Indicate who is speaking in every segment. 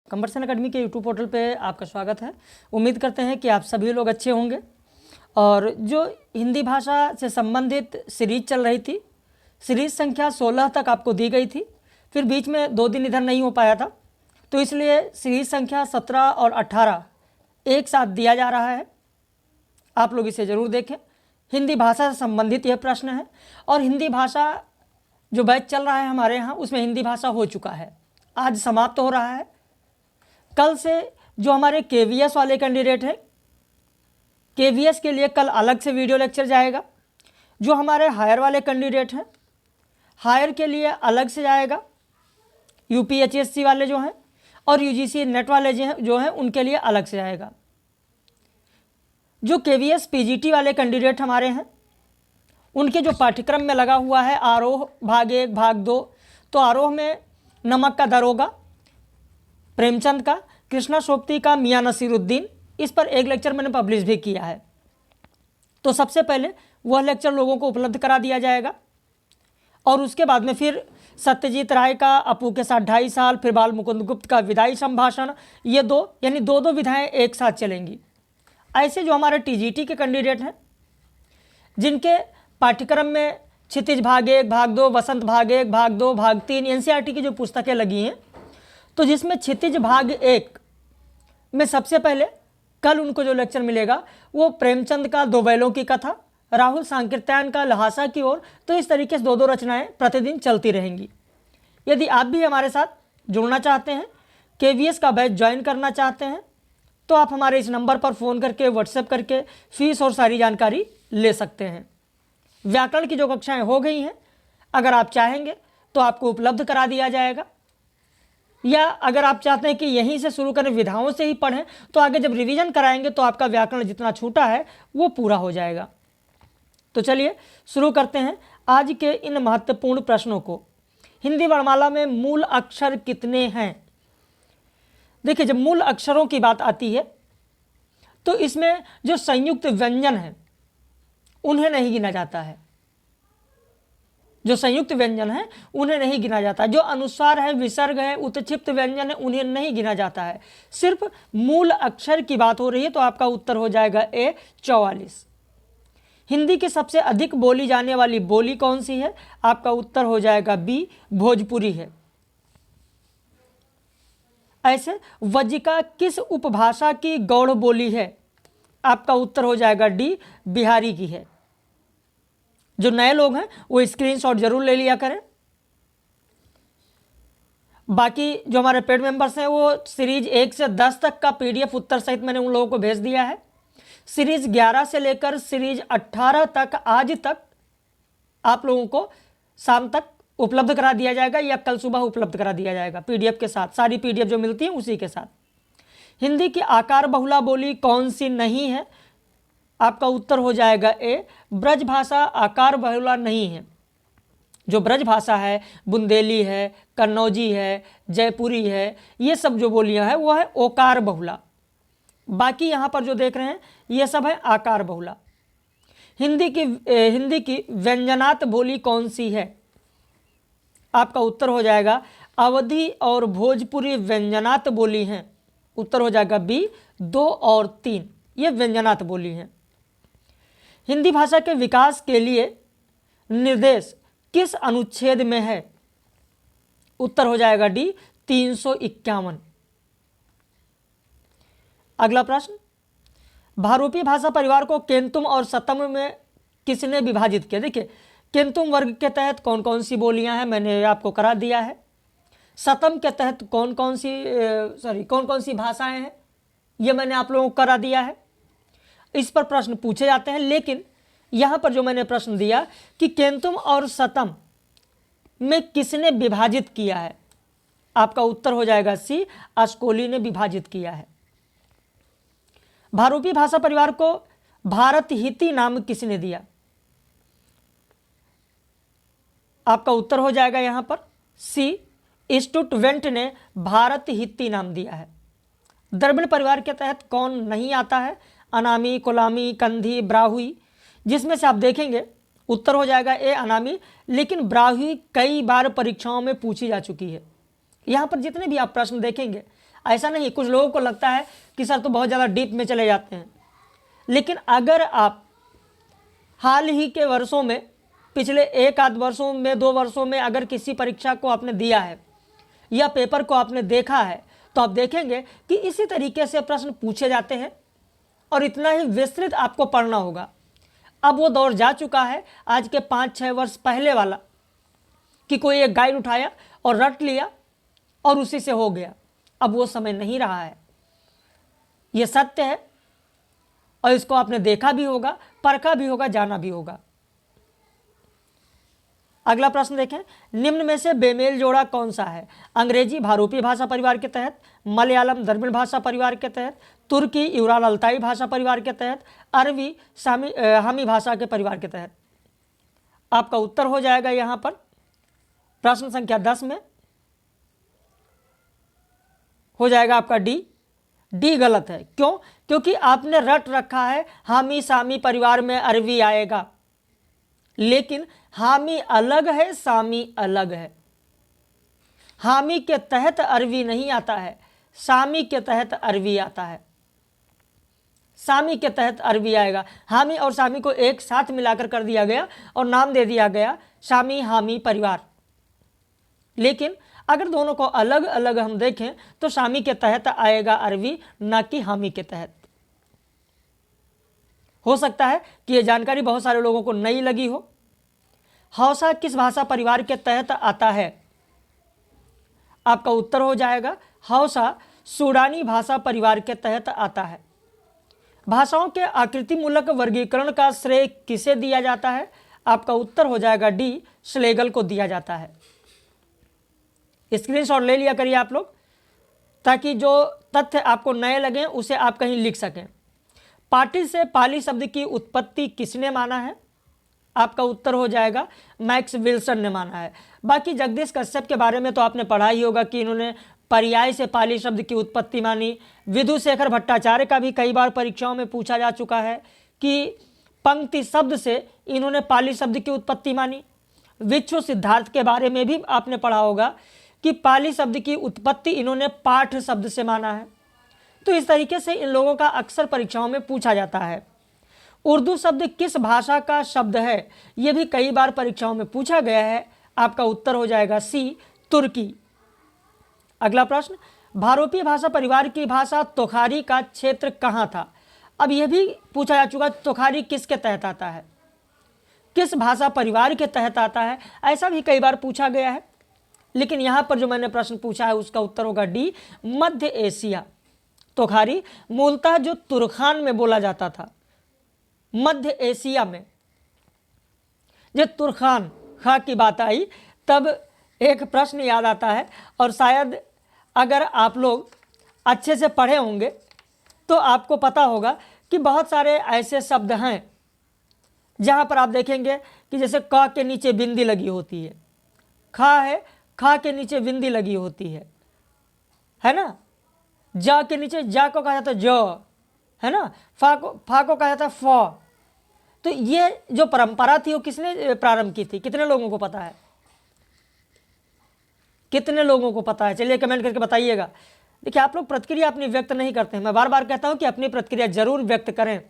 Speaker 1: Commercial academy के YouTube portal पे आपका स्वागत है। उम्मीद करते हैं कि आप सभी लोग अच्छे होंगे। और जो हिंदी भाषा से संबंधित सीरीज चल रही थी, सीरीज संख्या 16 तक आपको दी गई थी, फिर बीच में 2 दिन इधर नहीं हो पाया था, तो इसलिए सीरीज संख्या 17 और 18 एक साथ दिया जा रहा है। आप लोग इसे ज़रूर देखें। हिंदी भाषा से संबंधित यह प्रश्न है और हिंदी भाषा जो बैच चल रहा है हमारे यहाँ, उसमें हिंदी भाषा हो चुका है, आज समाप्त हो रहा है। कल से जो हमारे केवीएस वाले कैंडिडेट हैं, केवीएस के लिए कल अलग से वीडियो लेक्चर जाएगा। जो हमारे हायर वाले कैंडिडेट हैं, हायर के लिए अलग से जाएगा। यूपीएचएससी वाले जो हैं और यूजीसी नेट वाले जो हैं उनके लिए अलग से जाएगा। जो केवीएस पीजीटी वाले कैंडिडेट हमारे हैं, उनके जो पाठ्यक्रम में लगा हुआ है आरोह भाग 1 भाग 2, तो आरोह में नमक का दरोगा प्रेमचंद का, कृष्णा सोबती का मियां नसीरुद्दीन, इस पर एक लेक्चर मैंने पब्लिश भी किया है। तो सबसे पहले वह लेक्चर लोगों को उपलब्ध करा दिया जाएगा और उसके बाद में फिर सत्यजीत राय का अपू के साथ 2.5 साल, फिर बाल मुकुंद गुप्त का विदाई संभाषण, ये दो विधाएं एक साथ चलेंगी। ऐसे जो हमारे टीजीटी के कैंडिडेट हैं, जिनके पाठ्यक्रम में क्षितिज भाग 1 भाग 2, वसंत भाग 1 भाग 2 भाग 3 एनसीईआरटी की जो पुस्तकें लगी हैं, तो जिसमें क्षितिज भाग 1 में सबसे पहले कल उनको जो लेक्चर मिलेगा वो प्रेमचंद का 2 बैलों की कथा, राहुल सांकृत्यायन का लहासा की ओर। तो इस तरीके से 2 रचनाएं प्रतिदिन चलती रहेंगी। यदि आप भी हमारे साथ जुड़ना चाहते हैं, केवीएस का बैच ज्वाइन करना चाहते हैं, तो आप हमारे इस नंबर पर फ़ोन करके, व्हाट्सएप करके फीस और सारी जानकारी ले सकते हैं। व्याकरण की जो कक्षाएं हो गई हैं, अगर आप चाहेंगे तो आपको उपलब्ध करा दिया जाएगा, या अगर आप चाहते हैं कि यहीं से शुरू करें, विधाओं से ही पढ़ें, तो आगे जब रिवीजन कराएंगे तो आपका व्याकरण जितना छूटा है वो पूरा हो जाएगा। तो चलिए शुरू करते हैं आज के इन महत्वपूर्ण प्रश्नों को। हिंदी वर्णमाला में मूल अक्षर कितने हैं? देखिए, जब मूल अक्षरों की बात आती है तो इसमें जो संयुक्त व्यंजन है उन्हें नहीं गिना जाता है। जो संयुक्त व्यंजन है उन्हें नहीं गिना जाता है। जो अनुस्वार है, विसर्ग है, उत्क्षिप्त व्यंजन है, उन्हें नहीं गिना जाता है। सिर्फ मूल अक्षर की बात हो रही है, तो आपका उत्तर हो जाएगा ए 44। हिंदी की सबसे अधिक बोली जाने वाली बोली कौन सी है? आपका उत्तर हो जाएगा बी, भोजपुरी है। ऐसे वज्जिका किस उपभाषा की गौड़ बोली है? आपका उत्तर हो जाएगा डी, बिहारी की है। जो नए लोग हैं वो स्क्रीनशॉट जरूर ले लिया करें। बाकी जो हमारे पेड मेंबर्स हैं वो सीरीज 1 से 10 तक का पीडीएफ उत्तर सहित मैंने उन लोगों को भेज दिया है। सीरीज 11 से लेकर सीरीज 18 तक आज तक आप लोगों को शाम तक उपलब्ध करा दिया जाएगा, या कल सुबह उपलब्ध करा दिया जाएगा पीडीएफ के साथ। सारी पीडीएफ जो मिलती है उसी के साथ। हिंदी की आकार बहुला बोली कौन सी नहीं है? आपका उत्तर हो जाएगा ए, ब्रज भाषा आकार बहुला नहीं है। जो ब्रज भाषा है, बुंदेली है, कन्नौजी है, जयपुरी है, ये सब जो बोलियां हैं वो है ओकार बहुला। बाकी यहाँ पर जो देख रहे हैं ये सब है आकार बहुला। हिंदी की व्यंजनात बोली कौन सी है? आपका उत्तर हो जाएगा अवधी और भोजपुरी व्यंजनात बोली हैं। उत्तर हो जाएगा बी, 2 और 3 ये व्यंजनात बोली हैं। हिंदी भाषा के विकास के लिए निर्देश किस अनुच्छेद में है? उत्तर हो जाएगा डी, 351। अगला प्रश्न, भारूपी भाषा परिवार को केंतुम और सतम में किसने विभाजित किया? देखिए, केंतुम वर्ग के तहत कौन कौन सी बोलियां हैं मैंने आपको करा दिया है। सतम के तहत कौन कौन सी भाषाएं हैं ये मैंने आप लोगों को करा दिया है। इस पर प्रश्न पूछे जाते हैं, लेकिन यहाँ पर जो मैंने प्रश्न दिया कि केंतुम और सतम में किसने विभाजित किया है, आपका उत्तर हो जाएगा सी, अस्कोली ने विभाजित किया है। भारूपी भाषा परिवार को भारत हिती नाम किसने दिया? आपका उत्तर हो जाएगा यहाँ पर सी, स्टुटवेंट ने भारत हिती नाम दिया है। द्रविड़ परिवार के तहत कौन नहीं आता है? अनामी, कोलामी, कंधी, ब्राहुई। जिसमें से आप देखेंगे उत्तर हो जाएगा ए, अनामी, लेकिन ब्राहुई कई बार परीक्षाओं में पूछी जा चुकी है। यहाँ पर जितने भी आप प्रश्न देखेंगे ऐसा नहीं, कुछ लोगों को लगता है कि सर तो बहुत ज़्यादा डीप में चले जाते हैं, लेकिन अगर आप हाल ही के वर्षों में, पिछले एक आध वर्षों में, 2 वर्षों में अगर किसी परीक्षा को आपने दिया है या पेपर को आपने देखा है, तो आप देखेंगे कि इसी तरीके से प्रश्न पूछे जाते हैं और इतना ही विस्तृत आपको पढ़ना होगा। अब वो दौर जा चुका है आज के 5-6 वर्ष पहले वाला, कि कोई एक गाइड उठाया और रट लिया और उसी से हो गया। अब वो समय नहीं रहा है, ये सत्य है और इसको आपने देखा भी होगा, परखा भी होगा, जाना भी होगा। अगला प्रश्न देखें, निम्न में से बेमेल जोड़ा कौन सा है? अंग्रेजी भारूपी भाषा परिवार के तहत, मलयालम द्रविड़ भाषा परिवार के तहत, तुर्की यूराल अल्ताई भाषा परिवार के तहत, अरबी हामी भाषा के परिवार के तहत। आपका उत्तर हो जाएगा यहाँ पर प्रश्न संख्या 10 में हो जाएगा आपका डी गलत है। क्यों? क्योंकि आपने रट रखा है हामी सामी परिवार में अरबी आएगा, लेकिन हामी अलग है, सामी अलग है। हामी के तहत अरबी नहीं आता है, सामी के तहत अरबी आता है। सामी के तहत अरबी आएगा। हामी और सामी को एक साथ मिलाकर कर दिया गया और नाम दे दिया गया सामी हामी परिवार। लेकिन अगर दोनों को अलग अलग हम देखें तो सामी के तहत आएगा अरबी, ना कि हामी के तहत। हो सकता है कि यह जानकारी बहुत सारे लोगों को नई लगी हो। हौसा किस भाषा परिवार के तहत आता है? आपका उत्तर हो जाएगा हौसा सूडानी भाषा परिवार के तहत आता है। भाषाओं के आकृतिमूलक वर्गीकरण का श्रेय किसे दिया जाता है? आपका उत्तर हो जाएगा डी, श्लेगल को दिया जाता है। स्क्रीनशॉट ले लिया करिए आप लोग, ताकि जो तथ्य आपको नए लगें उसे आप कहीं लिख सकें। पाटी से पाली शब्द की उत्पत्ति किसने माना है? आपका उत्तर हो जाएगा मैक्स विल्सन ने माना है। बाकी जगदीश कश्यप के बारे में तो आपने पढ़ा ही होगा कि इन्होंने पर्याय से पाली शब्द की उत्पत्ति मानी। विधुशेखर भट्टाचार्य का भी कई बार परीक्षाओं में पूछा जा चुका है कि पंक्ति शब्द से इन्होंने पाली शब्द की उत्पत्ति मानी। विच्छु सिद्धार्थ के बारे में भी आपने पढ़ा होगा कि पाली शब्द की उत्पत्ति इन्होंने पाठ शब्द से माना है। तो इस तरीके से इन लोगों का अक्सर परीक्षाओं में पूछा जाता है। उर्दू शब्द किस भाषा का शब्द है? यह भी कई बार परीक्षाओं में पूछा गया है। आपका उत्तर हो जाएगा सी, तुर्की। अगला प्रश्न, भारोपीय भाषा परिवार की भाषा तोखारी का क्षेत्र कहाँ था? अब यह भी पूछा जा चुका, तोखारी किसके तहत आता है, किस भाषा परिवार के तहत आता है? ऐसा भी कई बार पूछा गया है, लेकिन यहाँ पर जो मैंने प्रश्न पूछा है उसका उत्तर होगा डी, मध्य एशिया। तोखारी मूलतः जो तुर्खान में बोला जाता था, मध्य एशिया में। जब तुर्खान खा की बात आई तब एक प्रश्न याद आता है, और शायद अगर आप लोग अच्छे से पढ़े होंगे तो आपको पता होगा कि बहुत सारे ऐसे शब्द हैं जहाँ पर आप देखेंगे कि जैसे क के नीचे बिंदी लगी होती है, खा है, खा के नीचे बिंदी लगी होती है ना। जा के नीचे जा को कहा जाता है ज, है ना। फा को कहा जाता है फ। तो ये जो परंपरा थी वो किसने प्रारंभ की थी? कितने लोगों को पता है? कितने लोगों को पता है? चलिए कमेंट करके बताइएगा। देखिए, आप लोग प्रतिक्रिया अपनी व्यक्त नहीं करते हैं। मैं बार बार कहता हूं कि अपनी प्रतिक्रिया जरूर व्यक्त करें,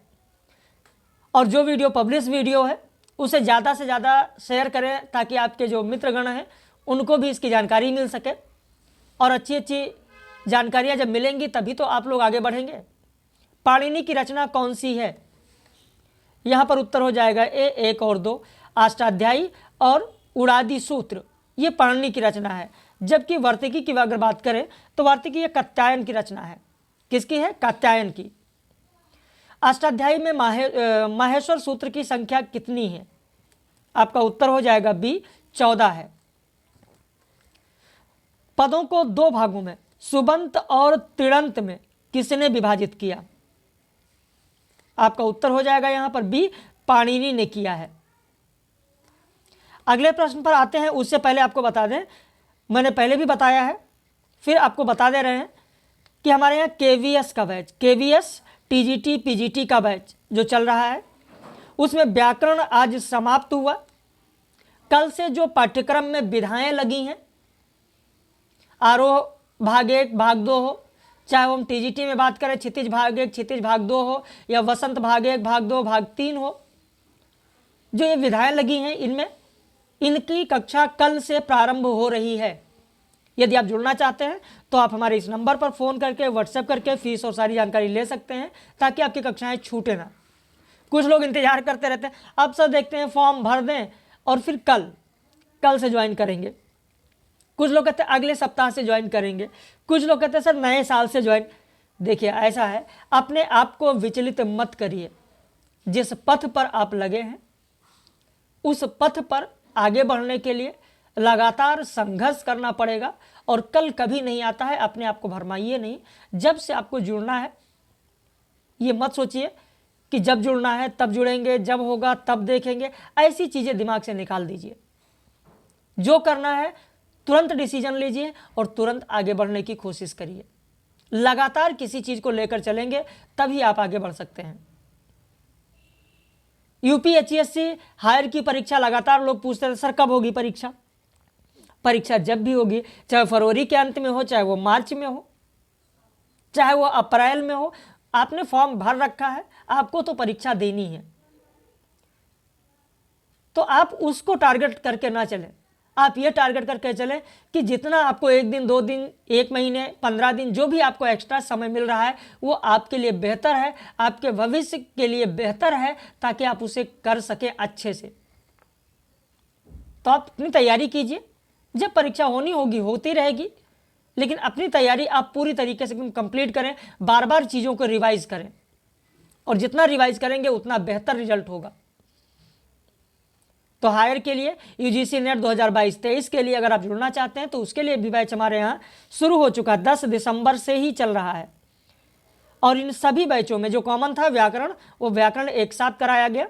Speaker 1: और जो वीडियो पब्लिश वीडियो है उसे ज़्यादा से ज़्यादा शेयर करें, ताकि आपके जो मित्रगण हैं उनको भी इसकी जानकारी मिल सके। और अच्छी अच्छी जानकारियाँ जब मिलेंगी तभी तो आप लोग आगे बढ़ेंगे। पाणिनि की रचना कौन सी है? यहाँ पर उत्तर हो जाएगा ए, 1 और 2। अष्टाध्यायी और उड़ादी सूत्र ये पाणिनि की रचना है। जबकि वार्तिकी की अगर बात करें तो वार्तिकी ये कात्यायन की रचना है। किसकी है? कात्यायन की। अष्टाध्यायी में माहेश्वर सूत्र की संख्या कितनी है? आपका उत्तर हो जाएगा बी, 14 है। पदों को 2 भागों में सुबंत और तिङंत में किसने विभाजित किया? आपका उत्तर हो जाएगा यहां पर बी, पाणिनि ने किया है। अगले प्रश्न पर आते हैं, उससे पहले आपको बता दें, मैंने पहले भी बताया है, फिर आपको बता दे रहे हैं कि हमारे यहाँ केवीएस का बैच, केवीएस टीजीटी पीजीटी का बैच जो चल रहा है, उसमें व्याकरण आज समाप्त हुआ। कल से जो पाठ्यक्रम में विधाएं लगी हैं, आरोह भाग 1 भाग 2 हो, चाहे वो हम टीजीटी में बात करें, क्षितिज भाग 1, क्षितिज भाग 2 हो, या वसंत भाग 1, भाग 2, भाग 3 हो, जो ये विधाएं लगी हैं इनमें, इनकी कक्षा कल से प्रारंभ हो रही है। यदि आप जुड़ना चाहते हैं तो आप हमारे इस नंबर पर फ़ोन करके, व्हाट्सएप करके फीस और सारी जानकारी ले सकते हैं, ताकि आपकी कक्षाएं छूटे ना। कुछ लोग इंतजार करते रहते हैं, अब सर देखते हैं फॉर्म भर दें और फिर कल से ज्वाइन करेंगे। कुछ लोग कहते हैं अगले सप्ताह से ज्वाइन करेंगे, कुछ लोग कहते हैं सर नए साल से ज्वाइन। देखिए ऐसा है, अपने आप को विचलित मत करिए। जिस पथ पर आप लगे हैं उस पथ पर आगे बढ़ने के लिए लगातार संघर्ष करना पड़ेगा, और कल कभी नहीं आता है। अपने आप को भरमाइए नहीं। जब से आपको जुड़ना है, ये मत सोचिए कि जब जुड़ना है तब जुड़ेंगे, जब होगा तब देखेंगे, ऐसी चीज़ें दिमाग से निकाल दीजिए। जो करना है तुरंत डिसीजन लीजिए और तुरंत आगे बढ़ने की कोशिश करिए। लगातार किसी चीज़ को लेकर चलेंगे तभी आप आगे बढ़ सकते हैं। यूपीएचसीएससी हायर की परीक्षा लगातार लोग पूछते थे सर कब होगी परीक्षा। परीक्षा जब भी होगी, चाहे फरवरी के अंत में हो, चाहे वो मार्च में हो, चाहे वो अप्रैल में हो, आपने फॉर्म भर रखा है, आपको तो परीक्षा देनी है। तो आप उसको टारगेट करके ना चलें, आप ये टारगेट करके चलें कि जितना आपको 1 दिन, 2 दिन, 1 महीने, 15 दिन, जो भी आपको एक्स्ट्रा समय मिल रहा है वो आपके लिए बेहतर है, आपके भविष्य के लिए बेहतर है, ताकि आप उसे कर सकें अच्छे से। तो आप अपनी तैयारी कीजिए। जब परीक्षा होनी होगी होती रहेगी, लेकिन अपनी तैयारी आप पूरी तरीके से कंप्लीट करें। बार बार चीज़ों को रिवाइज करें, और जितना रिवाइज करेंगे उतना बेहतर रिजल्ट होगा। तो हायर के लिए यूजीसी नेट 2022-23 के लिए अगर आप जुड़ना चाहते हैं तो उसके लिए भी बैच हमारे यहाँ शुरू हो चुका है। 10 दिसंबर से ही चल रहा है, और इन सभी बैचों में जो कॉमन था व्याकरण, वो व्याकरण एक साथ कराया गया।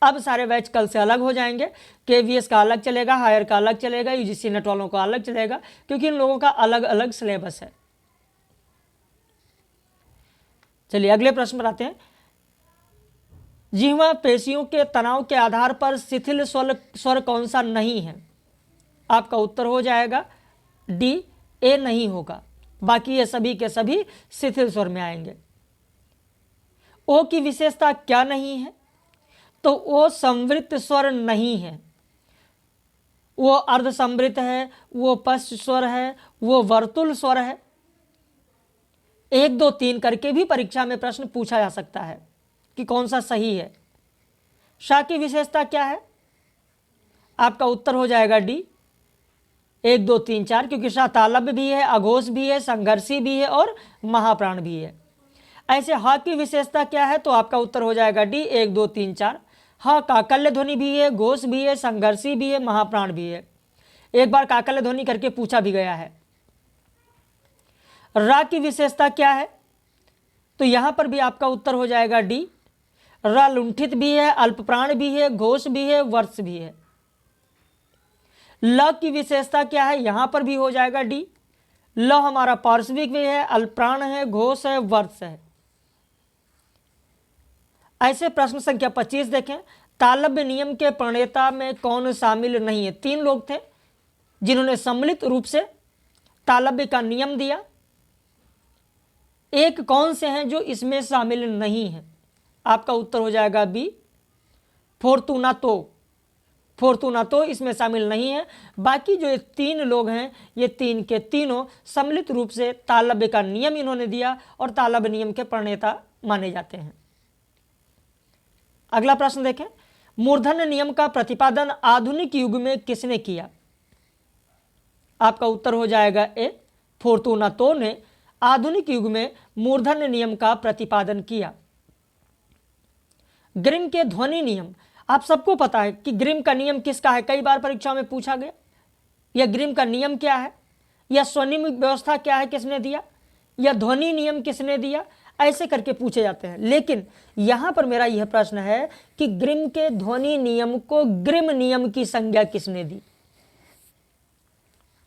Speaker 1: अब सारे बैच कल से अलग हो जाएंगे। केवीएस का अलग चलेगा, हायर का अलग चलेगा, यूजीसी नेट वालों का अलग चलेगा, क्योंकि इन लोगों का अलग अलग सिलेबस है। चलिए अगले प्रश्न पर आते हैं। जिह्वा पेशियों के तनाव के आधार पर शिथिल स्वर कौन सा नहीं है? आपका उत्तर हो जाएगा डी, ए नहीं होगा। बाकी ये सभी के सभी शिथिल स्वर में आएंगे। ओ की विशेषता क्या नहीं है? तो वो संवृत स्वर नहीं है, वो अर्ध संवृत है, वो पश्च स्वर है, वो वर्तुल स्वर है। 1, 2, 3 करके भी परीक्षा में प्रश्न पूछा जा सकता है कि कौन सा सही है। शा की विशेषता क्या है? आपका उत्तर हो जाएगा डी, 1, 2, 3, 4, क्योंकि शा तालव्य भी है, अघोष भी है, संघर्षी भी है और महाप्राण भी है। ऐसे ह की विशेषता क्या है? तो आपका उत्तर हो जाएगा डी, 1, 2, 3, 4। ह काकल्य ध्वनि भी है, घोष भी है, संघर्षी भी है, महाप्राण भी है। एक बार काकल्य ध्वनि करके पूछा भी गया है। रा की विशेषता क्या है? तो यहां पर भी आपका उत्तर हो जाएगा डी, र लुंठित भी है, अल्पप्राण भी है, घोष भी है, वर्ष भी है। ल की विशेषता क्या है? यहां पर भी हो जाएगा डी, ल हमारा पार्श्विक भी है, अल्पप्राण है, घोष है, वर्ष है। ऐसे प्रश्न संख्या 25 देखें। तालव्य नियम के प्रणेता में कौन शामिल नहीं है? 3 लोग थे जिन्होंने सम्मिलित रूप से तालव्य का नियम दिया। एक कौन से हैं जो इसमें शामिल नहीं है? आपका उत्तर हो जाएगा बी, फोर्तुनातो। फोर्तुनातो इसमें शामिल नहीं है। बाकी जो ये 3 लोग हैं, ये 3 के तीनों सम्मिलित रूप से तालव्य का नियम इन्होंने दिया और तालव्य नियम के प्रणेता माने जाते हैं। अगला प्रश्न देखें। मूर्धन्य नियम का प्रतिपादन आधुनिक युग में किसने किया? आपका उत्तर हो जाएगा ए, फोर्तुनातो ने आधुनिक युग में मूर्धन्य नियम का प्रतिपादन किया। ग्रिम के ध्वनि नियम, आप सबको पता है कि ग्रिम का नियम किसका है, कई बार परीक्षा में पूछा गया। यह ग्रिम का नियम क्या है, या स्वनिम व्यवस्था क्या है, किसने दिया, या ध्वनि नियम किसने दिया, ऐसे करके पूछे जाते हैं। लेकिन यहां पर मेरा यह प्रश्न है कि ग्रिम के ध्वनि नियम को ग्रिम नियम की संज्ञा किसने दी?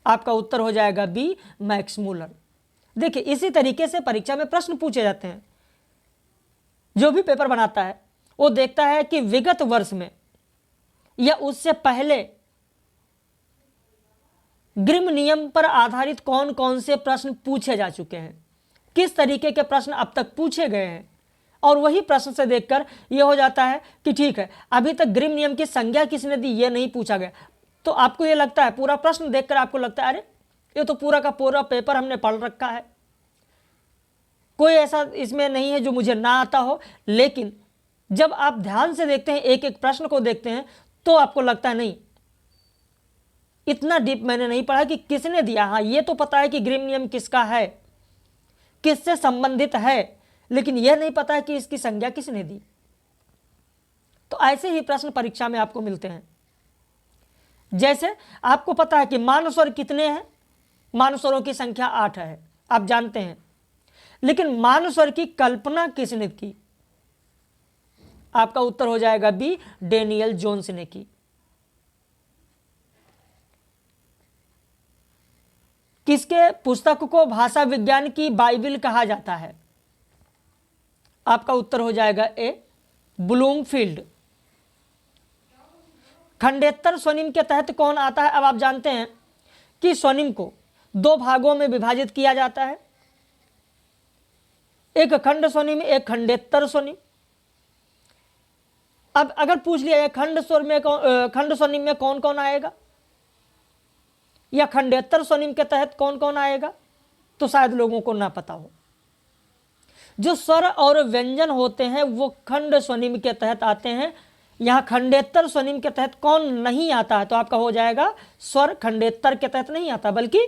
Speaker 1: आपका उत्तर हो जाएगा बी, मैक्स मूलर। देखिए इसी तरीके से परीक्षा में प्रश्न पूछे जाते हैं। जो भी पेपर बनाता है वो देखता है कि विगत वर्ष में या उससे पहले ग्रिम नियम पर आधारित कौन कौन से प्रश्न पूछे जा चुके हैं, किस तरीके के प्रश्न अब तक पूछे गए हैं, और वही प्रश्न से देखकर यह हो जाता है कि ठीक है, अभी तक ग्रिम नियम की संज्ञा किसने दी ये नहीं पूछा गया। तो आपको ये लगता है, पूरा प्रश्न देखकर आपको लगता है अरे ये तो पूरा का पूरा पेपर हमने पढ़ रखा है, कोई ऐसा इसमें नहीं है जो मुझे ना आता हो। लेकिन जब आप ध्यान से देखते हैं, एक एक प्रश्न को देखते हैं, तो आपको लगता है नहीं, इतना डीप मैंने नहीं पढ़ा कि किसने दिया। हाँ, ये तो पता है कि ग्रिम नियम किसका है, किससे संबंधित है, लेकिन यह नहीं पता है कि इसकी संज्ञा किसने दी। तो ऐसे ही प्रश्न परीक्षा में आपको मिलते हैं। जैसे आपको पता है कि मानस्वर कितने हैं, मानस्वरों की संख्या 8 है, आप जानते हैं, लेकिन मानस्वर की कल्पना किसने की? आपका उत्तर हो जाएगा बी, डेनियल जोन्स ने की। किसके पुस्तक को भाषा विज्ञान की बाइबिल कहा जाता है? आपका उत्तर हो जाएगा ए, ब्लूमफील्ड। खंडेतर स्वनिम के तहत कौन आता है? अब आप जानते हैं कि स्वनिम को 2 भागों में विभाजित किया जाता है, एक खंड स्वनिम, एक खंडेतर स्वनिम। अब अगर पूछ लिया जाए खंड स्वनिम में कौन कौन आएगा या खंडेतर स्वनिम के तहत कौन कौन आएगा, तो शायद लोगों को ना पता हो। जो स्वर और व्यंजन होते हैं वो खंड स्वनिम के तहत आते हैं। यहां खंडेतर स्वनिम के तहत कौन नहीं आता है? तो आपका हो जाएगा स्वर खंडेतर के तहत नहीं आता, बल्कि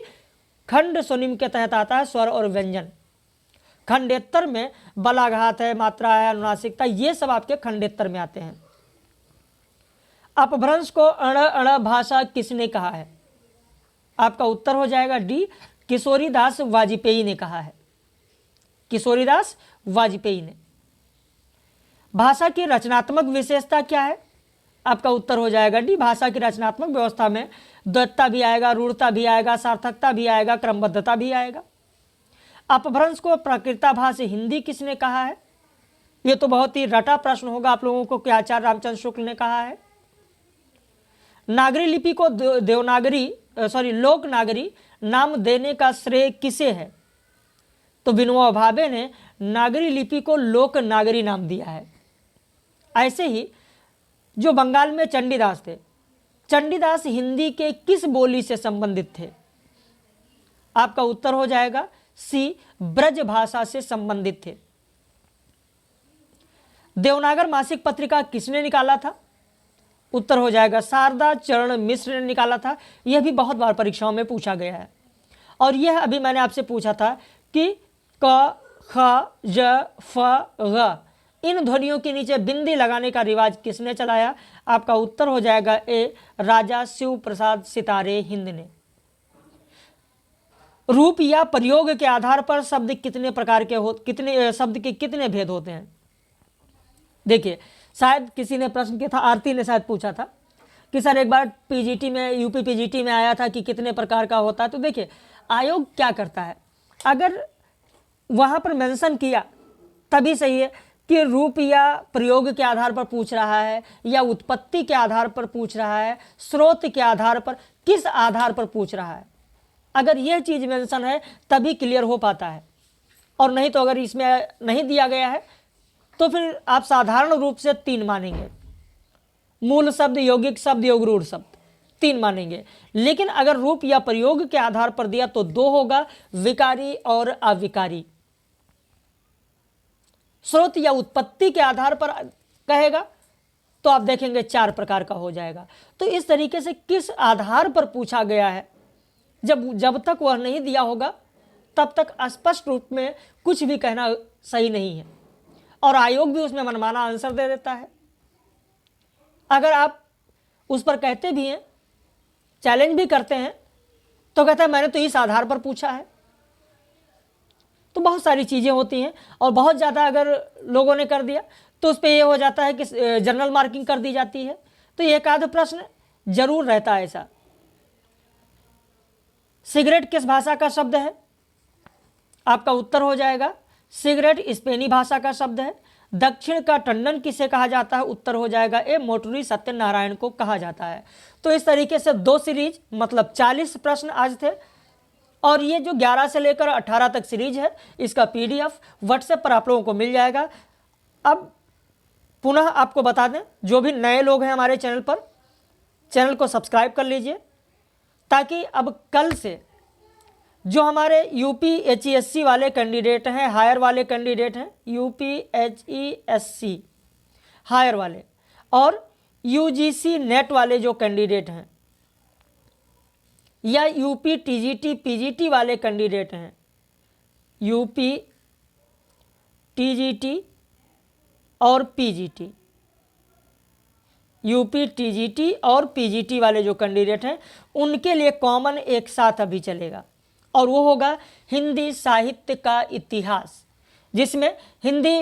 Speaker 1: खंड स्वनिम के तहत आता है स्वर और व्यंजन। खंडेतर में बलाघात है, मात्रा है, अनुनासिकता, ये सब आपके खंडेतर में आते हैं। अपभ्रंश को अण भाषा किसने कहा है? आपका उत्तर हो जाएगा डी, किशोरीदास वाजपेयी ने कहा है। किशोरीदास वाजपेयी ने। भाषा की रचनात्मक विशेषता क्या है? आपका उत्तर हो जाएगा डी, भाषा की रचनात्मक व्यवस्था में द्वैतता भी आएगा, रूढ़ता भी आएगा, सार्थकता भी आएगा, क्रमबद्धता भी आएगा। अपभ्रंश को प्रकृताभास हिंदी किसने कहा है? यह तो बहुत ही रटा प्रश्न होगा आप लोगों को कि आचार्य रामचंद्र शुक्ल ने कहा है। नागरी लिपि को लोक नागरी नाम देने का श्रेय किसे है? तो विनोबा भावे ने नागरी लिपि को लोक नागरी नाम दिया है। ऐसे ही जो बंगाल में चंडीदास थे, चंडीदास हिंदी के किस बोली से संबंधित थे? आपका उत्तर हो जाएगा सी, ब्रज भाषा से संबंधित थे। देवनागर मासिक पत्रिका किसने निकाला था? उत्तर हो जाएगा शारदा चरण मिश्र ने निकाला था। यह भी बहुत बार परीक्षाओं में पूछा गया है। और यह अभी मैंने आपसे पूछा था कि क, ख, ज, फ, ग इन ध्वनियों के नीचे बिंदी लगाने का रिवाज किसने चलाया? आपका उत्तर हो जाएगा ए, राजा शिव प्रसाद सितारे हिंद ने। रूप या प्रयोग के आधार पर शब्द कितने प्रकार के शब्द के कितने भेद होते हैं? देखिए, शायद किसी ने प्रश्न किया था, आरती ने शायद पूछा था कि सर एक बार पीजीटी में, यूपी पीजीटी में आया था कि कितने प्रकार का होता है। तो देखिए, आयोग क्या करता है, अगर वहां पर मेंशन किया तभी सही है कि रूप या प्रयोग के आधार पर पूछ रहा है या उत्पत्ति के आधार पर पूछ रहा है, स्रोत के आधार पर, किस आधार पर पूछ रहा है। अगर यह चीज मेंशन है तभी क्लियर हो पाता है, और नहीं तो अगर इसमें नहीं दिया गया है तो फिर आप साधारण रूप से 3 मानेंगे, मूल शब्द, यौगिक शब्द, योगरूढ़ शब्द, 3 मानेंगे। लेकिन अगर रूप या प्रयोग के आधार पर दिया तो 2 होगा, विकारी और अविकारी। स्रोत या उत्पत्ति के आधार पर कहेगा तो आप देखेंगे 4 प्रकार का हो जाएगा। तो इस तरीके से किस आधार पर पूछा गया है, जब तक वह नहीं दिया होगा तब तक स्पष्ट रूप में कुछ भी कहना सही नहीं है, और आयोग भी उसमें मनमाना आंसर दे देता है। अगर आप उस पर कहते भी हैं, चैलेंज भी करते हैं, तो कहता है मैंने तो इस आधार पर पूछा है। तो बहुत सारी चीज़ें होती हैं, और बहुत ज़्यादा अगर लोगों ने कर दिया तो उस पर यह हो जाता है कि जनरल मार्किंग कर दी जाती है। तो एक आध प्रश्न जरूर रहता है ऐसा। सिगरेट किस भाषा का शब्द है? आपका उत्तर हो जाएगा सिगरेट स्पेनी भाषा का शब्द है। दक्षिण का टंडन किसे कहा जाता है? उत्तर हो जाएगा ए, मोटूरी सत्यनारायण को कहा जाता है। तो इस तरीके से 2 सीरीज मतलब 40 प्रश्न आज थे, और ये जो 11 से लेकर 18 तक सीरीज है इसका PDF व्हाट्सएप पर आप लोगों को मिल जाएगा। अब पुनः आपको बता दें, जो भी नए लोग हैं हमारे चैनल पर, चैनल को सब्सक्राइब कर लीजिए, ताकि अब कल से जो हमारे UPHESC वाले कैंडिडेट हैं, हायर वाले कैंडिडेट हैं, UPHESC हायर वाले और UGC नेट वाले जो कैंडिडेट हैं, या UP TGT PGT वाले कैंडिडेट हैं, UP TGT और PGT, UP TGT और PGT वाले जो कैंडिडेट हैं उनके लिए कॉमन एक साथ अभी चलेगा, और वो होगा हिंदी साहित्य का इतिहास, जिसमें हिंदी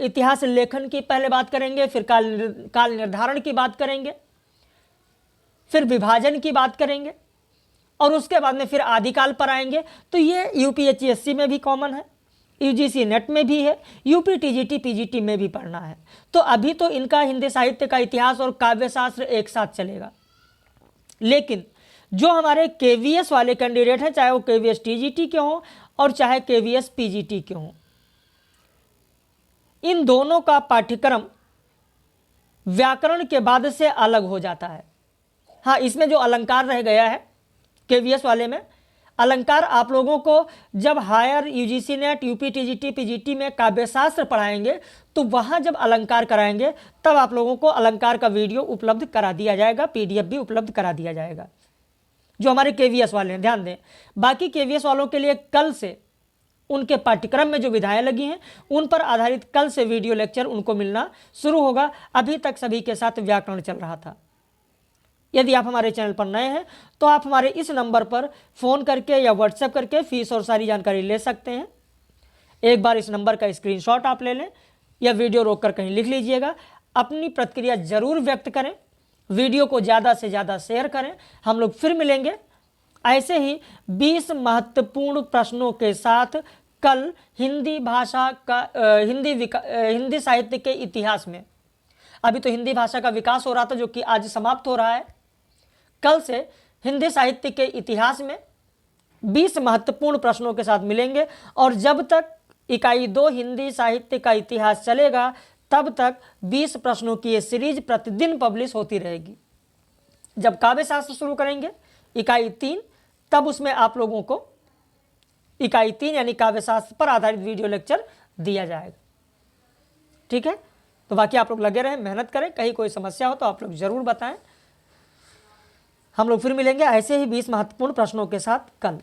Speaker 1: इतिहास लेखन की पहले बात करेंगे, फिर काल निर्धारण की बात करेंगे, फिर विभाजन की बात करेंगे, और उसके बाद में फिर आदिकाल पर आएंगे। तो ये UPHESC में भी कॉमन है, UGC नेट में भी है, UP TGT PGT में भी पढ़ना है। तो अभी तो इनका हिंदी साहित्य का इतिहास और काव्यशास्त्र एक साथ चलेगा, लेकिन जो हमारे KVS वाले कैंडिडेट हैं, चाहे वो KVS TGT के हों और चाहे KVS PGT के हों, इन दोनों का पाठ्यक्रम व्याकरण के बाद से अलग हो जाता है। हाँ, इसमें जो अलंकार रह गया है KVS वाले में, अलंकार आप लोगों को जब higher UGC NET UP TGT PGT में काव्यशास्त्र पढ़ाएंगे तो वहाँ जब अलंकार कराएंगे तब आप लोगों को अलंकार का वीडियो उपलब्ध करा दिया जाएगा, PDF भी उपलब्ध करा दिया जाएगा, जो हमारे KVS वाले हैं। ध्यान दें, बाकी KVS वालों के लिए कल से उनके पाठ्यक्रम में जो विधाएं लगी हैं उन पर आधारित कल से वीडियो लेक्चर उनको मिलना शुरू होगा। अभी तक सभी के साथ व्याकरण चल रहा था। यदि आप हमारे चैनल पर नए हैं तो आप हमारे इस नंबर पर फ़ोन करके या व्हाट्सएप करके फीस और सारी जानकारी ले सकते हैं। एक बार इस नंबर का स्क्रीनशॉट आप ले लें या वीडियो रोककर कहीं लिख लीजिएगा। अपनी प्रतिक्रिया जरूर व्यक्त करें, वीडियो को ज़्यादा से ज़्यादा शेयर करें। हम लोग फिर मिलेंगे ऐसे ही 20 महत्वपूर्ण प्रश्नों के साथ कल हिंदी भाषा का हिंदी साहित्य के इतिहास में। अभी तो हिंदी भाषा का विकास हो रहा था जो कि आज समाप्त हो रहा है। कल से हिंदी साहित्य के इतिहास में 20 महत्वपूर्ण प्रश्नों के साथ मिलेंगे, और जब तक इकाई 2 हिंदी साहित्य का इतिहास चलेगा तब तक 20 प्रश्नों की ये सीरीज प्रतिदिन पब्लिश होती रहेगी। जब काव्यशास्त्र शुरू करेंगे इकाई 3, तब उसमें आप लोगों को इकाई 3 यानी काव्यशास्त्र पर आधारित वीडियो लेक्चर दिया जाएगा। ठीक है, तो बाकी आप लोग लगे रहें, मेहनत करें। कहीं कोई समस्या हो तो आप लोग जरूर बताएं। हम लोग फिर मिलेंगे ऐसे ही 20 महत्वपूर्ण प्रश्नों के साथ कल।